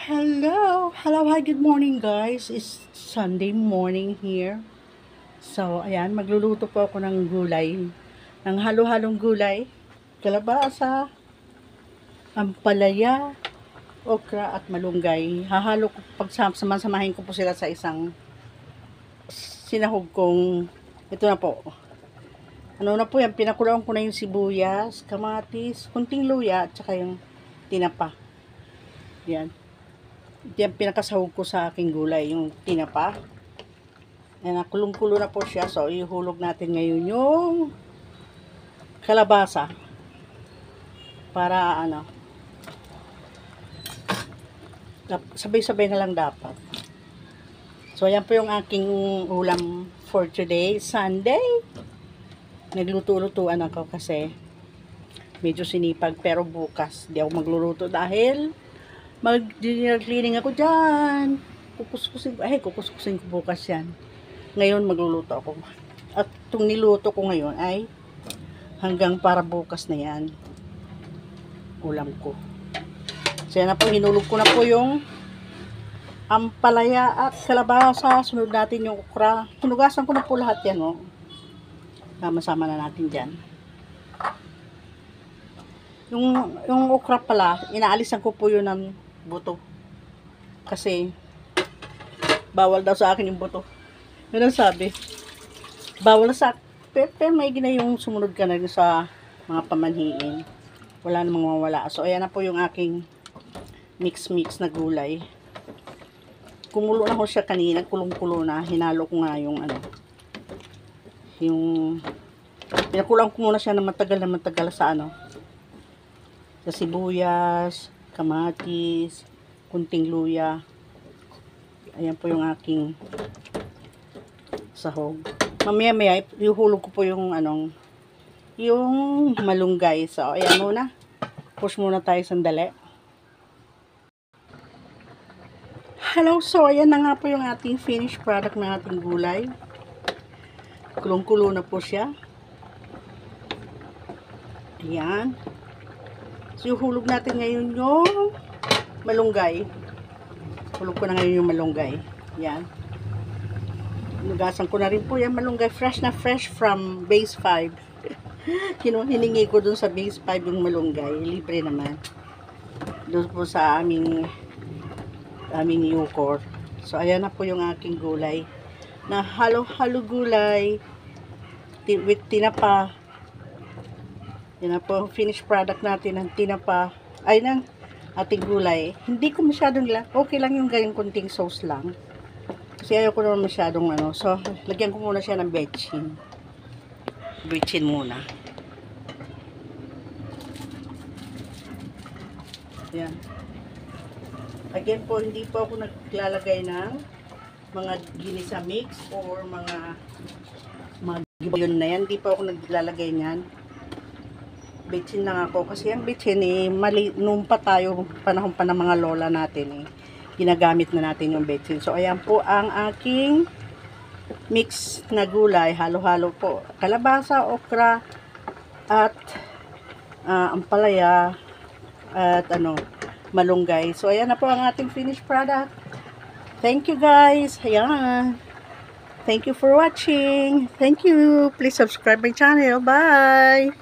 Hi, good morning guys. It's Sunday morning here. So, ayan, magluluto po ako ng gulay. Ng halo-halong gulay. Kalabasa, ampalaya, okra at malunggay. Hahalo ko, pagsamahin ko po sila sa isang sinahog kong, ito na po. Ano na po yan, pinakuloan ko na yung sibuyas, kamatis, kunting luya, at saka yung tinapa. Yan. Yan pinakasahog ko sa aking gulay, yung tinapa. Ayan, kulong-kulo na po siya. So, ihulog natin ngayon yung kalabasa. Para, sabay-sabay na lang dapat. So, ayan po yung aking ulam for today, Sunday. Nagluto-lutuan ako kasi medyo sinipag. Pero bukas, di ako magluluto dahil mag-dinner cleaning ako dyan. Kukuskusin ko bukas yan. Ngayon magluluto ako. At itong niluto ko ngayon ay hanggang para bukas na yan. Ulam ko. So yan na po, hinulog ko na po yung ampalaya at kalabasa. Sunod natin yung okra. Hinugasan ko na po lahat yan, oh. Sama-sama na natin dyan. Yung okra pala, inaalisan ko po yun ng buto. Kasi bawal daw sa akin yung buto. Yun ang sabi. Bawal sa pero may gina yung sumunod ka na sa mga pamanhiin. Wala namang mawala. So, ayan na po yung aking mix na gulay. Kumulo na ko siya kanina. Kulong-kulo na. Hinalo ko nga yung pinakulang ko muna siya na matagal sa sa sibuyas, kamatis, kunting luya. Ayan po yung aking sahog. Mamaya ihulog ko po yung yung malunggay. So, ayan muna. Push muna tayo sandali. Hello, so ayan na nga po yung ating finished product ng ating gulay. Kulong-kulo na po siya. Ayan. So, ihulog natin ngayon yung malunggay. Hulog ko na ngayon yung malunggay. Ayan. Nugasan ko na rin po yan malunggay. Fresh na fresh from base 5. Hiningi ko dun sa base 5 yung malunggay. Libre naman. Doon po sa aming Yukor. So, ayan na po yung aking gulay. Na halo-halo gulay. With tinapa. Yan na po. Finished product natin ng tinapa. Ay, ng ating gulay. Hindi ko masyadong okay lang yung ganyan kunting sauce lang. Kasi ayaw ko naman masyadong So, lagyan ko muna siya ng bechin. Bechin muna. Yan. Again po, hindi po ako naglalagay ng mga ginisa mix or mga gibayon na yan. Hindi po ako naglalagay niyan. Bechin lang ako. Kasi ang bechin noon pa tayo, panahon pa ng mga lola natin ginagamit na natin yung bechin. So, ayan po ang aking mix na gulay. Halo-halo po. Kalabasa, okra, at ampalaya, at malunggay. So, ayan na po ang ating finished product. Thank you guys. Ayan. Thank you for watching. Thank you. Please subscribe my channel. Bye!